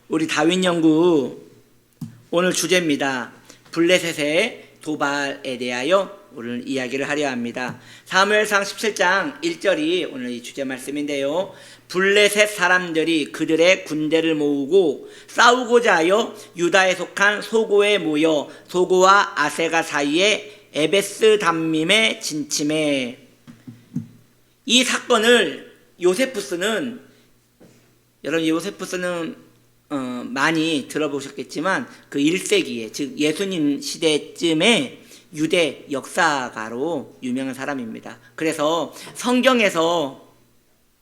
우리 다윈 연구 오늘 주제입니다. 블레셋의 도발에 대하여 오늘 이야기를 하려 합니다. 사무엘상 17장 1절이 오늘 이 주제 말씀인데요. 블레셋 사람들이 그들의 군대를 모으고 싸우고자 하여 유다에 속한 소고에 모여 소고와 아세가 사이에 에베스 담밈에 진침해. 이 사건을 요세푸스는, 여러분 요세푸스는 많이 들어보셨겠지만 그 1세기에 즉 예수님 시대쯤에 유대 역사가로 유명한 사람입니다. 그래서 성경에서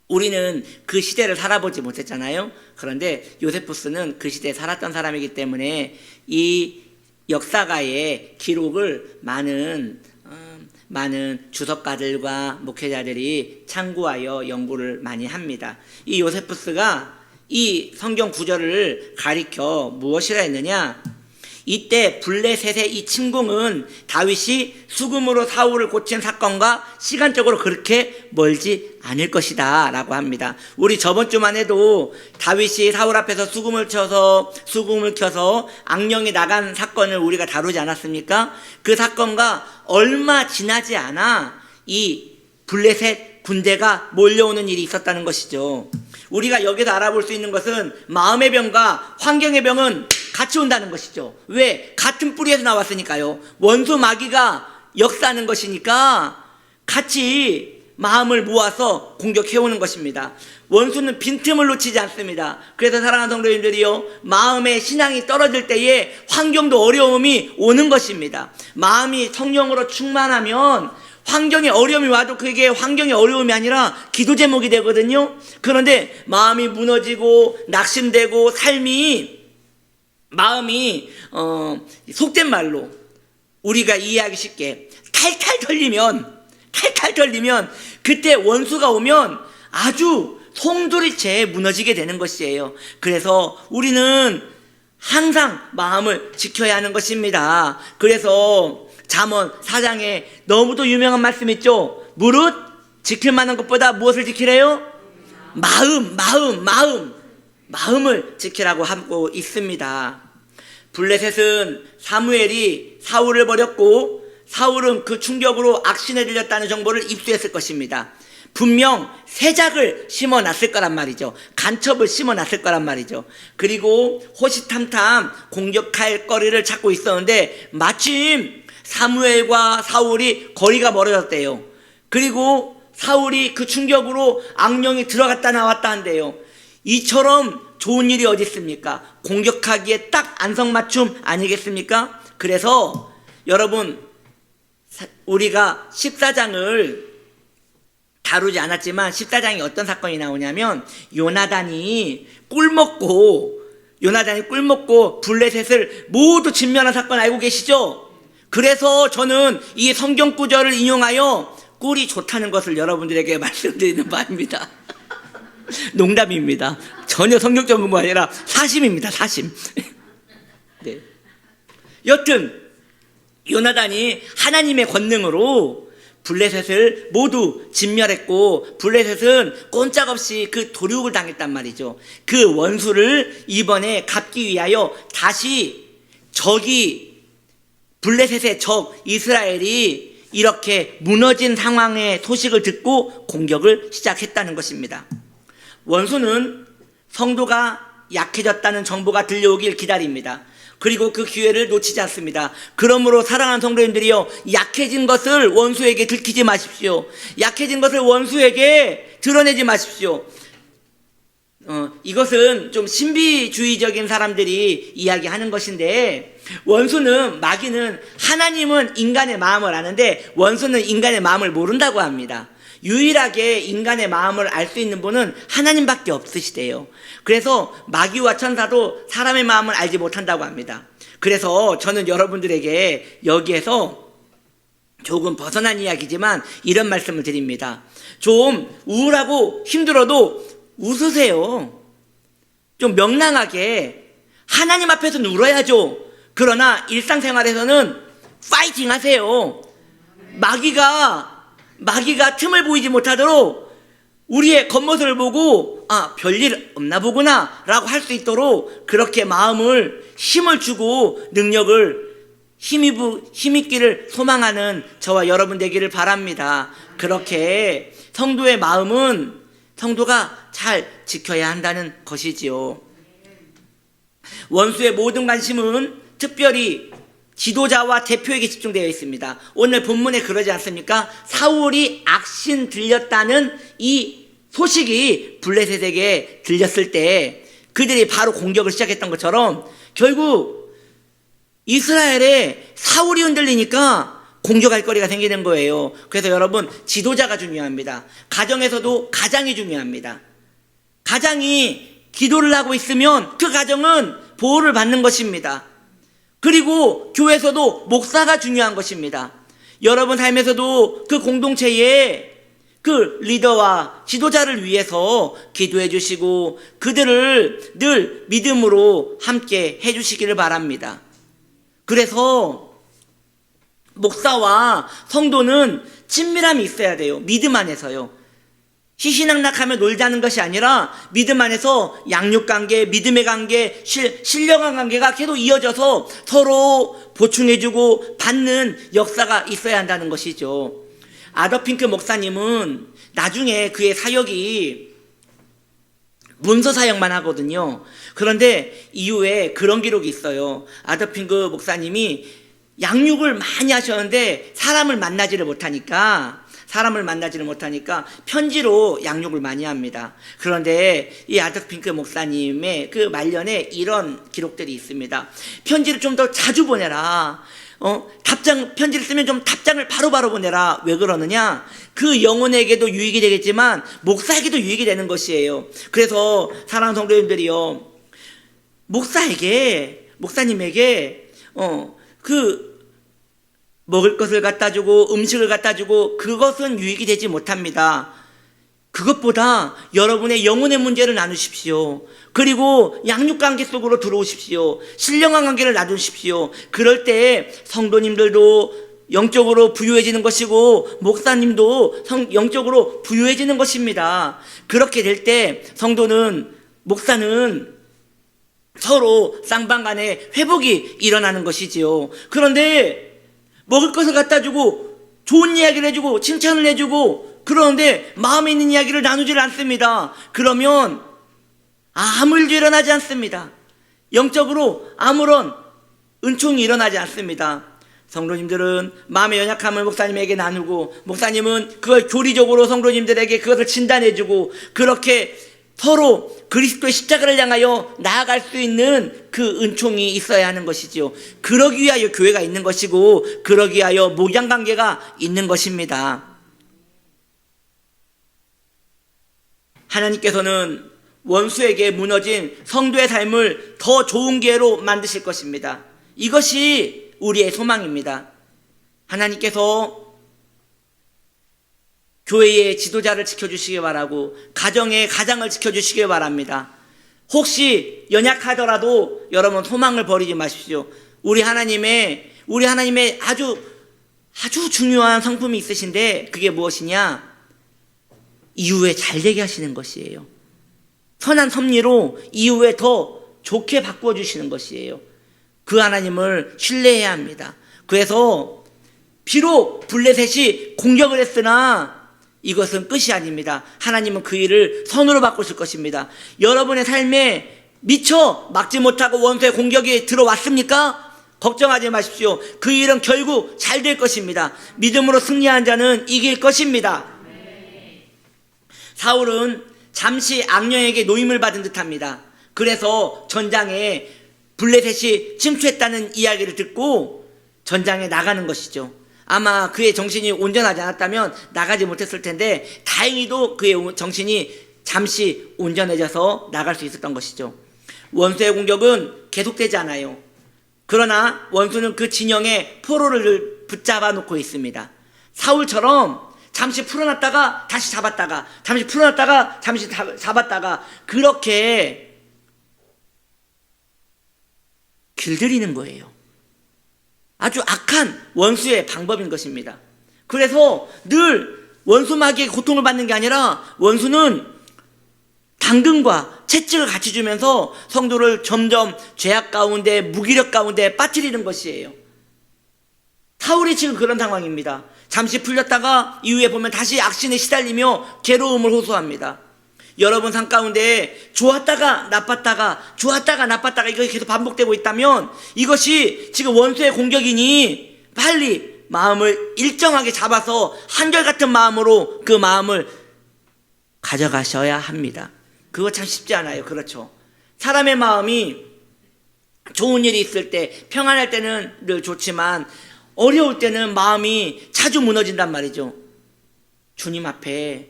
우리는 그 시대를 살아보지 못했잖아요. 그런데 요세푸스는 그 시대에 살았던 사람이기 때문에 이 역사가의 기록을 많은 주석가들과 목회자들이 참고하여 연구를 많이 합니다. 이 요세푸스가 이 성경 구절을 가리켜 무엇이라 했느냐? 이때 블레셋의 이 침공은 다윗이 수금으로 사울을 고친 사건과 시간적으로 그렇게 멀지 않을 것이다 라고 합니다. 우리 저번 주만 해도 다윗이 사울 앞에서 수금을 켜서 악령이 나간 사건을 우리가 다루지 않았습니까? 그 사건과 얼마 지나지 않아 이 블레셋 군대가 몰려오는 일이 있었다는 것이죠. 우리가 여기서 알아볼 수 있는 것은 마음의 병과 환경의 병은 같이 온다는 것이죠. 왜? 같은 뿌리에서 나왔으니까요. 원수 마귀가 역사하는 것이니까 같이 마음을 모아서 공격해오는 것입니다. 원수는 빈틈을 놓치지 않습니다. 그래서 사랑하는 성도님들이요, 마음의 신앙이 떨어질 때에 환경도 어려움이 오는 것입니다. 마음이 성령으로 충만하면 환경에 어려움이 와도 그게 환경의 어려움이 아니라 기도 제목이 되거든요. 그런데 마음이 무너지고 낙심되고 마음이 속된 말로 우리가 이해하기 쉽게 탈탈 털리면 그때 원수가 오면 아주 송두리째 무너지게 되는 것이에요. 그래서 우리는 항상 마음을 지켜야 하는 것입니다. 그래서 잠언 4장에 너무도 유명한 말씀 있죠. 무릇 지킬 만한 것보다 무엇을 지키래요? 마음을 지키라고 하고 있습니다. 블레셋은 사무엘이 사울을 버렸고 사울은 그 충격으로 악신에 들렸다는 정보를 입수했을 것입니다. 분명 새작을 심어놨을 거란 말이죠. 간첩을 심어놨을 거란 말이죠. 그리고 호시탐탐 공격할 거리를 찾고 있었는데 마침 사무엘과 사울이 거리가 멀어졌대요. 그리고 사울이 그 충격으로 악령이 들어갔다 나왔다 한대요. 이처럼 좋은 일이 어디 있습니까? 공격하기에 딱 안성맞춤 아니겠습니까? 그래서 여러분, 우리가 14장을 다루지 않았지만 14장에 어떤 사건이 나오냐면 요나단이 꿀 먹고 블레셋을 모두 진멸한 사건 알고 계시죠? 그래서 저는 이 성경 구절을 인용하여 꿀이 좋다는 것을 여러분들에게 말씀드리는 바입니다. 농담입니다. 전혀 성경적 공부 아니라 사심입니다. 사심. 네. 여튼 요나단이 하나님의 권능으로 블레셋을 모두 진멸했고 블레셋은 꼼짝없이 그 도륙을 당했단 말이죠. 그 원수를 이번에 갚기 위하여 다시 블레셋의 적 이스라엘이 이렇게 무너진 상황의 소식을 듣고 공격을 시작했다는 것입니다. 원수는 성도가 약해졌다는 정보가 들려오길 기다립니다. 그리고 그 기회를 놓치지 않습니다. 그러므로 사랑하는 성도님들이요, 약해진 것을 원수에게 들키지 마십시오. 약해진 것을 원수에게 드러내지 마십시오. 이것은 좀 신비주의적인 사람들이 이야기하는 것인데, 마귀는 하나님은 인간의 마음을 아는데 원수는 인간의 마음을 모른다고 합니다. 유일하게 인간의 마음을 알 수 있는 분은 하나님밖에 없으시대요. 그래서 마귀와 천사도 사람의 마음을 알지 못한다고 합니다. 그래서 저는 여러분들에게 여기에서 조금 벗어난 이야기지만 이런 말씀을 드립니다. 좀 우울하고 힘들어도 웃으세요. 좀 명랑하게. 하나님 앞에서는 울어야죠. 그러나 일상생활에서는 파이팅 하세요. 마귀가 틈을 보이지 못하도록 우리의 겉모습을 보고 보고 별일 없나 보구나 라고 할 수 있도록 그렇게 힘을 주고 능력을 힘있기를 소망하는 저와 여러분 되기를 바랍니다. 그렇게 성도의 마음은 성도가 잘 지켜야 한다는 것이지요. 원수의 모든 관심은 특별히 지도자와 대표에게 집중되어 있습니다. 오늘 본문에 그러지 않습니까? 사울이 악신 들렸다는 이 소식이 블레셋에게 들렸을 때 그들이 바로 공격을 시작했던 것처럼 결국 이스라엘에 사울이 흔들리니까 공격할 거리가 생기는 거예요. 그래서 여러분, 지도자가 중요합니다. 가정에서도 가장이 중요합니다. 가장이 기도를 하고 있으면 그 가정은 보호를 받는 것입니다. 그리고 교회에서도 목사가 중요한 것입니다. 여러분 삶에서도 그 공동체에 그 리더와 지도자를 위해서 기도해 주시고 그들을 늘 믿음으로 함께 해 주시기를 바랍니다. 그래서 목사와 성도는 친밀함이 있어야 돼요. 믿음 안에서요. 희희낙낙하며 놀자는 것이 아니라 믿음 안에서 양육관계, 믿음의 관계, 신령한 관계가 계속 이어져서 서로 보충해주고 받는 역사가 있어야 한다는 것이죠. 아더 핑크 목사님은 나중에 그의 사역이 문서 사역만 하거든요. 그런데 이후에 그런 기록이 있어요. 아더 핑크 목사님이 양육을 많이 하셨는데 사람을 만나지를 못하니까 편지로 양육을 많이 합니다. 그런데 이 아더 핑크 목사님의 그 말년에 이런 기록들이 있습니다. 편지를 좀 더 자주 보내라. 편지를 쓰면 좀 답장을 바로바로 보내라. 왜 그러느냐? 그 영혼에게도 유익이 되겠지만 목사에게도 유익이 되는 것이에요. 그래서 사랑하는 성도님들이요, 목사님에게 먹을 것을 갖다 주고 음식을 갖다 주고 그것은 유익이 되지 못합니다. 그것보다 여러분의 영혼의 문제를 나누십시오. 그리고 양육관계 속으로 들어오십시오. 신령한 관계를 나누십시오. 그럴 때 성도님들도 영적으로 부유해지는 것이고 목사님도 영적으로 부유해지는 것입니다. 그렇게 될 때 목사는 서로 쌍방간에 회복이 일어나는 것이지요. 그런데 먹을 것을 갖다 주고 좋은 이야기를 해주고 칭찬을 해주고 그러는데 마음에 있는 이야기를 나누질 않습니다. 그러면 아무 일도 일어나지 않습니다. 영적으로 아무런 은총이 일어나지 않습니다. 성도님들은 마음의 연약함을 목사님에게 나누고 목사님은 그걸 교리적으로 성도님들에게 그것을 진단해주고 그렇게 서로 그리스도의 십자가를 향하여 나아갈 수 있는 그 은총이 있어야 하는 것이지요. 그러기 위하여 교회가 있는 것이고 그러기 위하여 목양관계가 있는 것입니다. 하나님께서는 원수에게 무너진 성도의 삶을 더 좋은 기회로 만드실 것입니다. 이것이 우리의 소망입니다. 하나님께서 교회의 지도자를 지켜주시기 바라고 가정의 가장을 지켜주시기 바랍니다. 혹시 연약하더라도 여러분 소망을 버리지 마십시오. 우리 하나님의 아주 중요한 성품이 있으신데 그게 무엇이냐? 이후에 잘 되게 하시는 것이에요. 선한 섭리로 이후에 더 좋게 바꾸어 주시는 것이에요. 그 하나님을 신뢰해야 합니다. 그래서 비록 블레셋이 공격을 했으나 이것은 끝이 아닙니다. 하나님은 그 일을 선으로 바꾸실 것입니다. 여러분의 삶에 미처 막지 못하고 원수의 공격이 들어왔습니까? 걱정하지 마십시오. 그 일은 결국 잘 될 것입니다. 믿음으로 승리한 자는 이길 것입니다. 사울은 잠시 악령에게 노임을 받은 듯합니다. 그래서 전장에 블레셋이 침투했다는 이야기를 듣고 전장에 나가는 것이죠. 아마 그의 정신이 온전하지 않았다면 나가지 못했을 텐데 다행히도 그의 정신이 잠시 온전해져서 나갈 수 있었던 것이죠. 원수의 공격은 계속되지 않아요. 그러나 원수는 그 진영에 포로를 붙잡아 놓고 있습니다. 사울처럼 잠시 풀어놨다가 다시 잡았다가 잠시 풀어놨다가 잠시 잡았다가 그렇게 길들이는 거예요. 아주 악한 원수의 방법인 것입니다. 그래서 늘 원수 마귀에게 고통을 받는 게 아니라 원수는 당근과 채찍을 같이 주면서 성도를 점점 죄악 가운데, 무기력 가운데 빠뜨리는 것이에요. 사울이 지금 그런 상황입니다. 잠시 풀렸다가 이후에 보면 다시 악신에 시달리며 괴로움을 호소합니다. 여러분 삶 가운데 좋았다가 나빴다가 좋았다가 나빴다가 이것이 계속 반복되고 있다면 이것이 지금 원수의 공격이니 빨리 마음을 일정하게 잡아서 한결같은 마음으로 그 마음을 가져가셔야 합니다. 그거 참 쉽지 않아요. 그렇죠. 사람의 마음이 좋은 일이 있을 때, 평안할 때는 늘 좋지만 어려울 때는 마음이 자주 무너진단 말이죠. 주님 앞에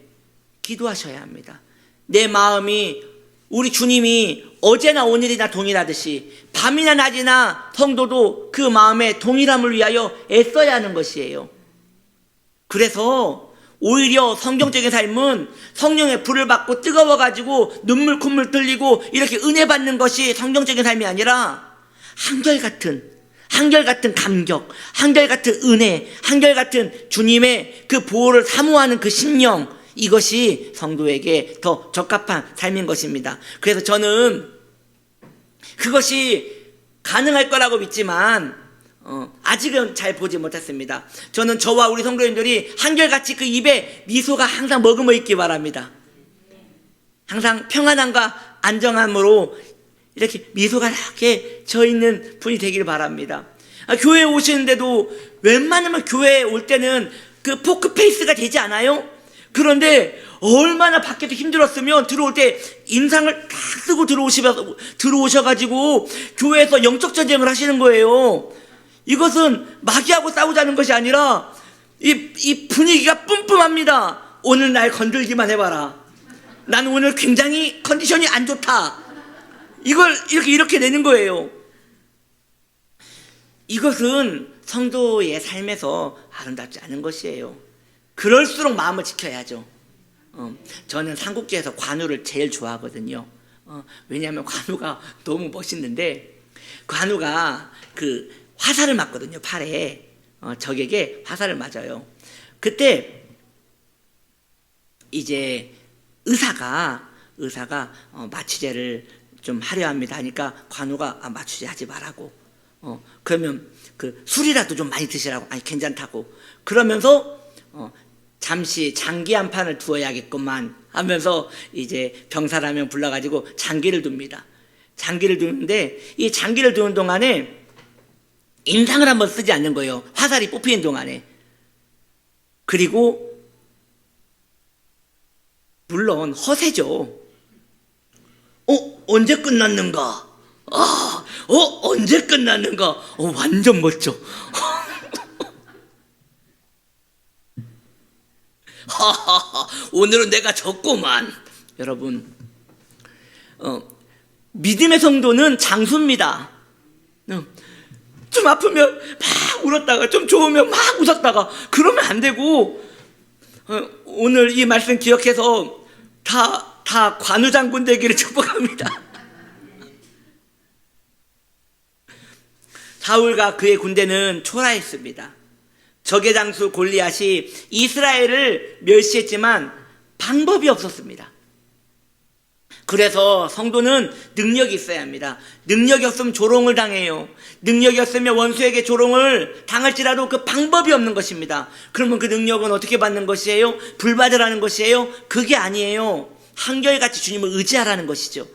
기도하셔야 합니다. 내 마음이 우리 주님이 어제나 오늘이나 동일하듯이 밤이나 낮이나 성도도 그 마음의 동일함을 위하여 애써야 하는 것이에요. 그래서 오히려 성경적인 삶은 성령의 불을 받고 뜨거워가지고 눈물 콧물 흘리고 이렇게 은혜 받는 것이 성경적인 삶이 아니라 한결같은 감격, 한결같은 은혜, 한결같은 주님의 그 보호를 사모하는 그 심령, 이것이 성도에게 더 적합한 삶인 것입니다. 그래서 저는 그것이 가능할 거라고 믿지만 아직은 잘 보지 못했습니다. 저는 저와 우리 성도님들이 한결같이 그 입에 미소가 항상 머금어 있기 바랍니다. 항상 평안함과 안정함으로 이렇게 미소가 이렇게 져 있는 분이 되기를 바랍니다. 교회에 오시는데도 웬만하면 교회에 올 때는 그 포크페이스가 되지 않아요? 그런데 얼마나 밖에도 힘들었으면 들어올 때 인상을 딱 쓰고 들어오셔가지고 교회에서 영적 전쟁을 하시는 거예요. 이것은 마귀하고 싸우자는 것이 아니라 이 분위기가 뿜뿜합니다. 오늘 날 건들기만 해봐라. 나는 오늘 굉장히 컨디션이 안 좋다. 이걸 이렇게 내는 거예요. 이것은 성도의 삶에서 아름답지 않은 것이에요. 그럴수록 마음을 지켜야죠. 저는 삼국지에서 관우를 제일 좋아하거든요. 왜냐하면 관우가 너무 멋있는데, 관우가 그 화살을 맞거든요. 팔에 적에게 화살을 맞아요. 그때 이제 의사가 마취제를 좀 하려 합니다 하니까 관우가 마취제 하지 말라고, 그러면 그 술이라도 좀 많이 드시라고, 아니 괜찮다고 그러면서 잠시 장기 한 판을 두어야겠구만 하면서 이제 병사를 한 명 불러가지고 장기를 둡니다. 장기를 두는데 이 장기를 두는 동안에 인상을 한번 쓰지 않는 거예요. 화살이 뽑히는 동안에. 그리고 물론 허세죠. 언제 끝났는가? 언제 끝났는가? 완전 멋져. 하하하, 오늘은 내가 졌구만. 여러분, 믿음의 성도는 장수입니다. 좀 아프면 막 울었다가 좀 좋으면 막 웃었다가 그러면 안 되고, 오늘 이 말씀 기억해서 다 관우 장군 되기를 축복합니다. 사울과 그의 군대는 초라했습니다. 적의 장수 골리앗이 이스라엘을 멸시했지만 방법이 없었습니다. 그래서 성도는 능력이 있어야 합니다. 능력이 없으면 조롱을 당해요. 능력이 없으면 원수에게 조롱을 당할지라도 그 방법이 없는 것입니다. 그러면 그 능력은 어떻게 받는 것이에요? 불받으라는 것이에요? 그게 아니에요. 한결같이 주님을 의지하라는 것이죠.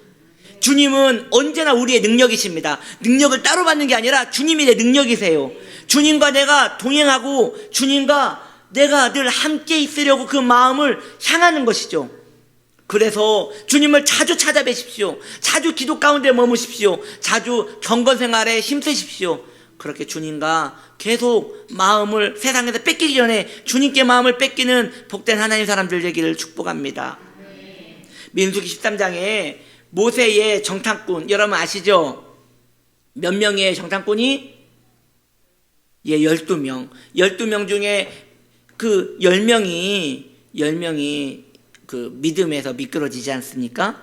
주님은 언제나 우리의 능력이십니다. 능력을 따로 받는 게 아니라 주님이 내 능력이세요. 주님과 내가 동행하고 주님과 내가 늘 함께 있으려고 그 마음을 향하는 것이죠. 그래서 주님을 자주 찾아뵈십시오. 자주 기도 가운데 머무십시오. 자주 경건 생활에 힘쓰십시오. 그렇게 주님과 계속 마음을 세상에서 뺏기기 전에 주님께 마음을 뺏기는 복된 하나님 사람들 되기를 축복합니다. 민수기 13장에 모세의 정탐꾼, 여러분 아시죠? 몇 명의 정탐꾼이? 12명. 12명 중에 그 10명이 그 믿음에서 미끄러지지 않습니까?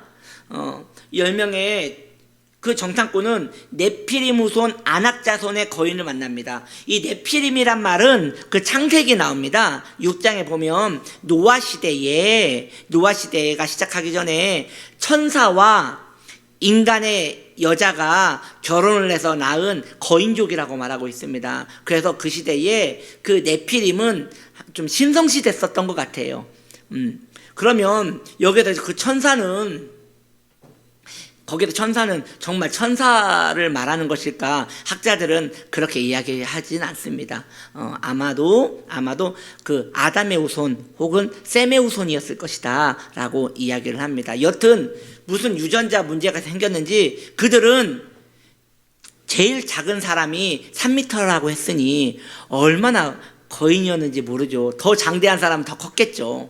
10명의 그 정탐꾼은 네피림 후손 아낙 자손의 거인을 만납니다. 이 네피림이란 말은 그 창세기 나옵니다. 6장에 보면 노아 시대가 시작하기 전에 천사와 인간의 여자가 결혼을 해서 낳은 거인족이라고 말하고 있습니다. 그래서 그 시대에 그 네피림은 좀 신성시 됐었던 것 같아요. 그러면 여기에서 그 천사는, 거기서 천사는 정말 천사를 말하는 것일까? 학자들은 그렇게 이야기하진 않습니다. 아마도 그 아담의 후손 혹은 셈의 후손이었을 것이다 라고 이야기를 합니다. 여튼 무슨 유전자 문제가 생겼는지 그들은 제일 작은 사람이 3m라고 했으니 얼마나 거인이었는지 모르죠. 더 장대한 사람은 더 컸겠죠.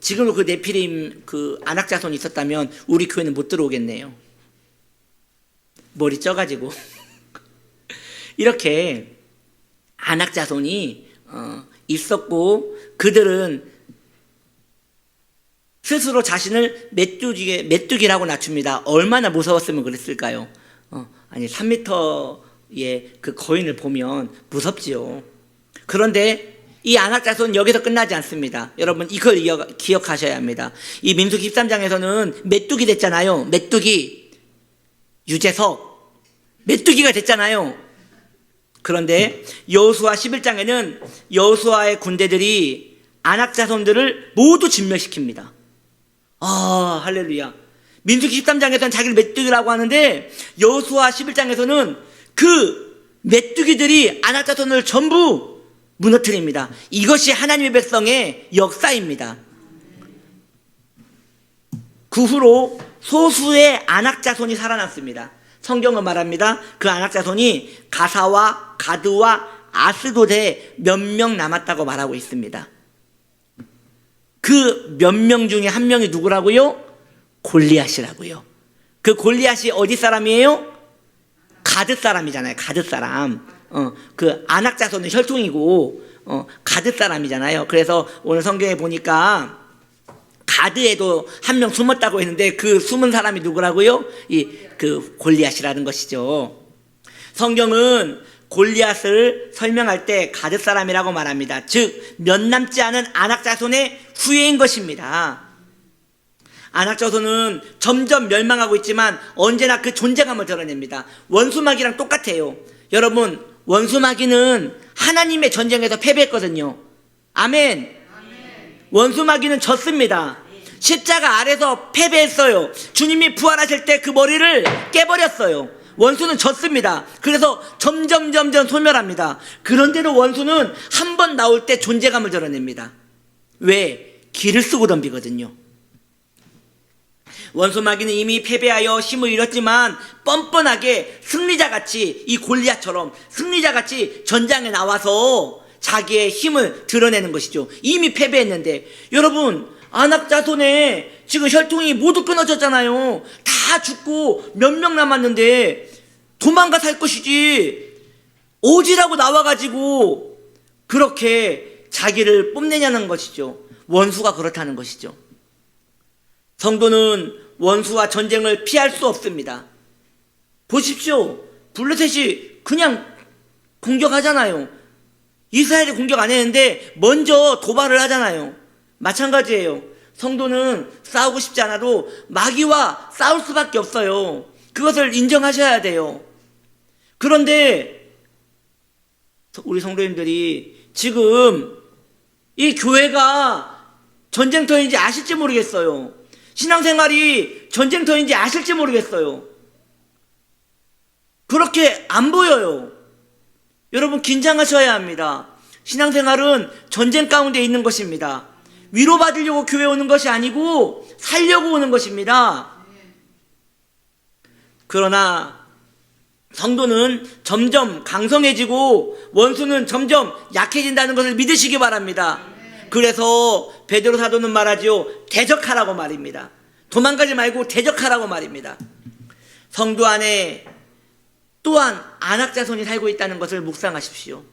지금도 그 네피림 그 아낙 자손이 있었다면 우리 교회는 못 들어오겠네요. 머리 쪄가지고. 이렇게 아낙 자손이 있었고, 그들은 스스로 자신을 메뚜기라고 낮춥니다. 얼마나 무서웠으면 그랬을까요? 아니 3m의 그 거인을 보면 무섭지요. 그런데 이 아낙 자손은 여기서 끝나지 않습니다. 여러분 이걸 기억하셔야 합니다. 이 민수기 13장에서는 메뚜기 됐잖아요. 메뚜기, 유재석 메뚜기가 됐잖아요. 그런데 여호수아 11장에는 여호수아의 군대들이 아낙 자손들을 모두 진멸시킵니다. 할렐루야. 민수기 13장에서는 자기를 메뚜기라고 하는데 여호수아 11장에서는 그 메뚜기들이 아낙 자손을 전부 무너뜨립니다. 이것이 하나님의 백성의 역사입니다. 그 후로 소수의 아낙 자손이 살아났습니다. 성경은 말합니다. 그 아낙 자손이 가사와 가드와 아스돗에 몇 명 남았다고 말하고 있습니다. 그 몇 명 중에 한 명이 누구라고요? 골리앗이라고요. 그 골리앗이 어디 사람이에요? 가드 사람이잖아요. 가드 사람. 그 아낙 자손은 혈통이고 가드 사람이잖아요. 그래서 오늘 성경에 보니까 가드에도 한 명 숨었다고 했는데 그 숨은 사람이 누구라고요? 그 골리앗이라는 것이죠. 성경은 골리앗을 설명할 때 가드 사람이라고 말합니다. 즉 몇 남지 않은 아낙 자손의 후예인 것입니다. 아낙 자손은 점점 멸망하고 있지만 언제나 그 존재감을 드러냅니다. 원수마귀랑 똑같아요. 여러분 원수마귀는 하나님의 전쟁에서 패배했거든요. 아멘. 원수마귀는 졌습니다. 십자가 아래서 패배했어요. 주님이 부활하실 때 그 머리를 깨버렸어요. 원수는 졌습니다. 그래서 점점 소멸합니다. 그런데도 원수는 한 번 나올 때 존재감을 드러냅니다. 왜? 기를 쓰고 덤비거든요. 원수마귀는 이미 패배하여 힘을 잃었지만 뻔뻔하게 승리자같이, 이 골리앗처럼 승리자같이 전장에 나와서 자기의 힘을 드러내는 것이죠. 이미 패배했는데, 여러분 아낙 자손에 지금 혈통이 모두 끊어졌잖아요. 다 죽고 몇 명 남았는데 도망가 살 것이지 오지라고 나와가지고 그렇게 자기를 뽐내냐는 것이죠. 원수가 그렇다는 것이죠. 성도는 원수와 전쟁을 피할 수 없습니다. 보십시오. 블레셋이 그냥 공격하잖아요. 이스라엘이 공격 안 했는데 먼저 도발을 하잖아요. 마찬가지예요. 성도는 싸우고 싶지 않아도 마귀와 싸울 수밖에 없어요. 그것을 인정하셔야 돼요. 그런데 우리 성도님들이 지금 이 교회가 전쟁터인지 아실지 모르겠어요. 신앙생활이 전쟁터인지 아실지 모르겠어요. 그렇게 안 보여요. 여러분 긴장하셔야 합니다. 신앙생활은 전쟁 가운데 있는 것입니다. 위로받으려고 교회 오는 것이 아니고 살려고 오는 것입니다. 그러나 성도는 점점 강성해지고 원수는 점점 약해진다는 것을 믿으시기 바랍니다. 그래서 베드로 사도는 말하지요. 대적하라고 말입니다. 도망가지 말고 대적하라고 말입니다. 성도 안에 또한 아낙 자손이 살고 있다는 것을 묵상하십시오.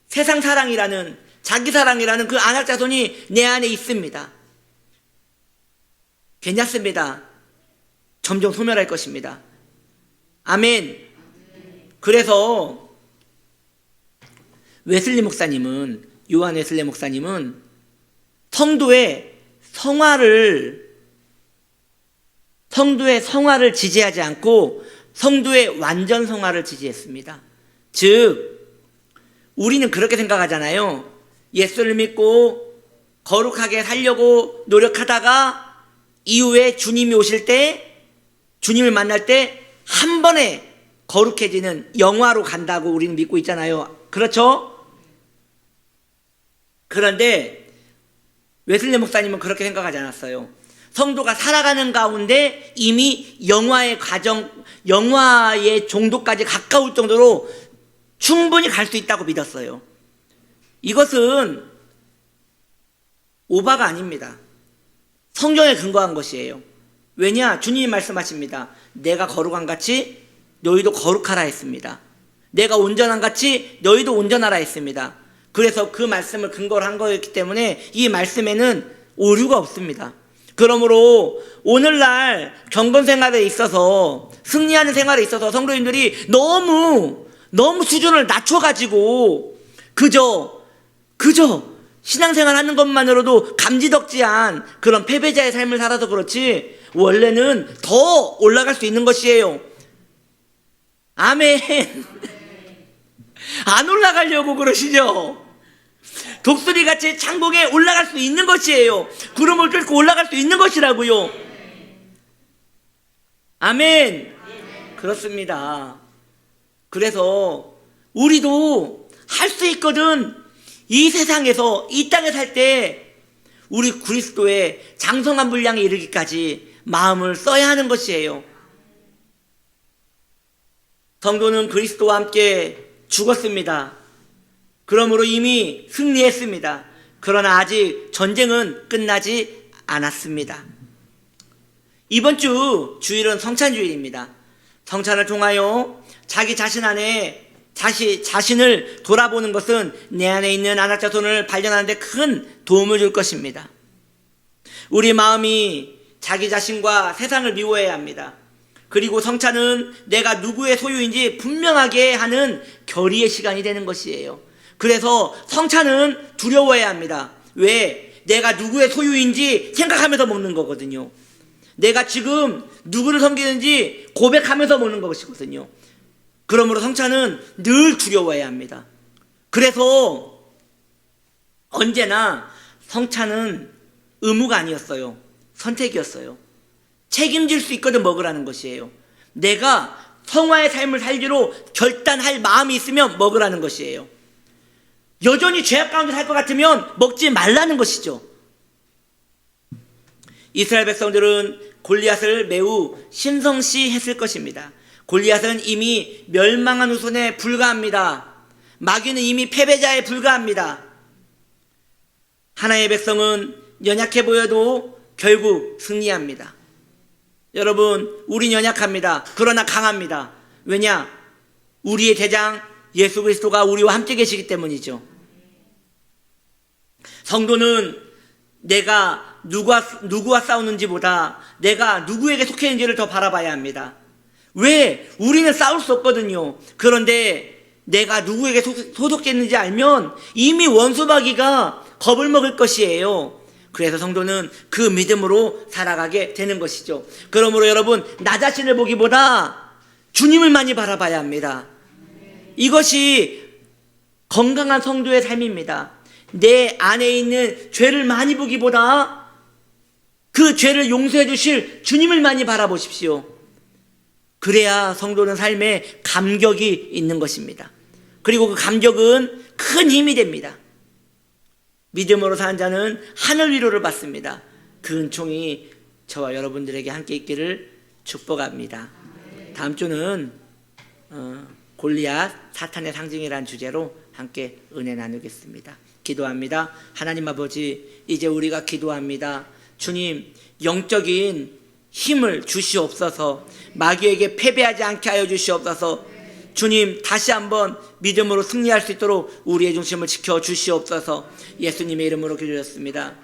세상 사랑이라는, 자기 사랑이라는 그 아낙 자손이 내 안에 있습니다. 괜찮습니다. 점점 소멸할 것입니다. 아멘. 그래서 웨슬리 목사님은, 요한 웨슬리 목사님은 성도의 성화를 지지하지 않고 성도의 완전 성화를 지지했습니다. 즉, 우리는 그렇게 생각하잖아요. 예수를 믿고 거룩하게 살려고 노력하다가 이후에 주님이 오실 때, 주님을 만날 때 한 번에 거룩해지는 영화로 간다고 우리는 믿고 있잖아요. 그렇죠? 그런데 웨슬리 목사님은 그렇게 생각하지 않았어요. 성도가 살아가는 가운데 이미 영화의 정도까지 가까울 정도로 충분히 갈 수 있다고 믿었어요. 이것은 오바가 아닙니다. 성경에 근거한 것이에요. 왜냐? 주님이 말씀하십니다. 내가 거룩한 같이 너희도 거룩하라 했습니다. 내가 온전한 같이 너희도 온전하라 했습니다. 그래서 그 말씀을 근거로 한 거였기 때문에 이 말씀에는 오류가 없습니다. 그러므로 오늘날 경건 생활에 있어서, 승리하는 생활에 있어서 성도님들이 너무 수준을 낮춰가지고 그저 신앙생활 하는 것만으로도 감지덕지한 그런 패배자의 삶을 살아서 그렇지 원래는 더 올라갈 수 있는 것이에요. 아멘. 안 올라가려고 그러시죠? 독수리같이 창공에 올라갈 수 있는 것이에요. 구름을 뚫고 올라갈 수 있는 것이라고요. 아멘. 그렇습니다. 그래서 우리도 할 수 있거든. 이 세상에서, 이 땅에 살 때 우리 그리스도의 장성한 분량에 이르기까지 마음을 써야 하는 것이에요. 성도는 그리스도와 함께 죽었습니다. 그러므로 이미 승리했습니다. 그러나 아직 전쟁은 끝나지 않았습니다. 이번 주 주일은 성찬주일입니다. 성찬을 통하여 자기 자신 안에 자신을 돌아보는 것은 내 안에 있는 안악자손을 발견하는 데 큰 도움을 줄 것입니다. 우리 마음이 자기 자신과 세상을 미워해야 합니다. 그리고 성찬은 내가 누구의 소유인지 분명하게 하는 결의의 시간이 되는 것이에요. 그래서 성찬은 두려워해야 합니다. 왜? 내가 누구의 소유인지 생각하면서 먹는 거거든요. 내가 지금 누구를 섬기는지 고백하면서 먹는 것이거든요. 그러므로 성찬은 늘 두려워해야 합니다. 그래서 언제나 성찬은 의무가 아니었어요. 선택이었어요. 책임질 수 있거든 먹으라는 것이에요. 내가 성화의 삶을 살기로 결단할 마음이 있으면 먹으라는 것이에요. 여전히 죄악 가운데 살 것 같으면 먹지 말라는 것이죠. 이스라엘 백성들은 골리앗을 매우 신성시했을 것입니다. 골리앗은 이미 멸망한 후손에 불과합니다. 마귀는 이미 패배자에 불과합니다. 하나님의 백성은 연약해 보여도 결국 승리합니다. 여러분, 우린 연약합니다. 그러나 강합니다. 왜냐? 우리의 대장 예수 그리스도가 우리와 함께 계시기 때문이죠. 성도는 내가 누구와 싸우는지보다 내가 누구에게 속해 있는지를 더 바라봐야 합니다. 왜? 우리는 싸울 수 없거든요. 그런데 내가 누구에게 소속됐는지 알면 이미 원수마귀가 겁을 먹을 것이에요. 그래서 성도는 그 믿음으로 살아가게 되는 것이죠. 그러므로 여러분, 나 자신을 보기보다 주님을 많이 바라봐야 합니다. 이것이 건강한 성도의 삶입니다. 내 안에 있는 죄를 많이 보기보다 그 죄를 용서해 주실 주님을 많이 바라보십시오. 그래야 성도는 삶에 감격이 있는 것입니다. 그리고 그 감격은 큰 힘이 됩니다. 믿음으로 사는 자는 하늘 위로를 받습니다. 그 은총이 저와 여러분들에게 함께 있기를 축복합니다. 다음 주는 골리앗, 사탄의 상징이라는 주제로 함께 은혜 나누겠습니다. 기도합니다. 하나님 아버지, 이제 우리가 기도합니다. 주님, 영적인 힘을 주시옵소서. 마귀에게 패배하지 않게 하여 주시옵소서. 주님, 다시 한번 믿음으로 승리할 수 있도록 우리의 중심을 지켜 주시옵소서. 예수님의 이름으로 기도했습니다.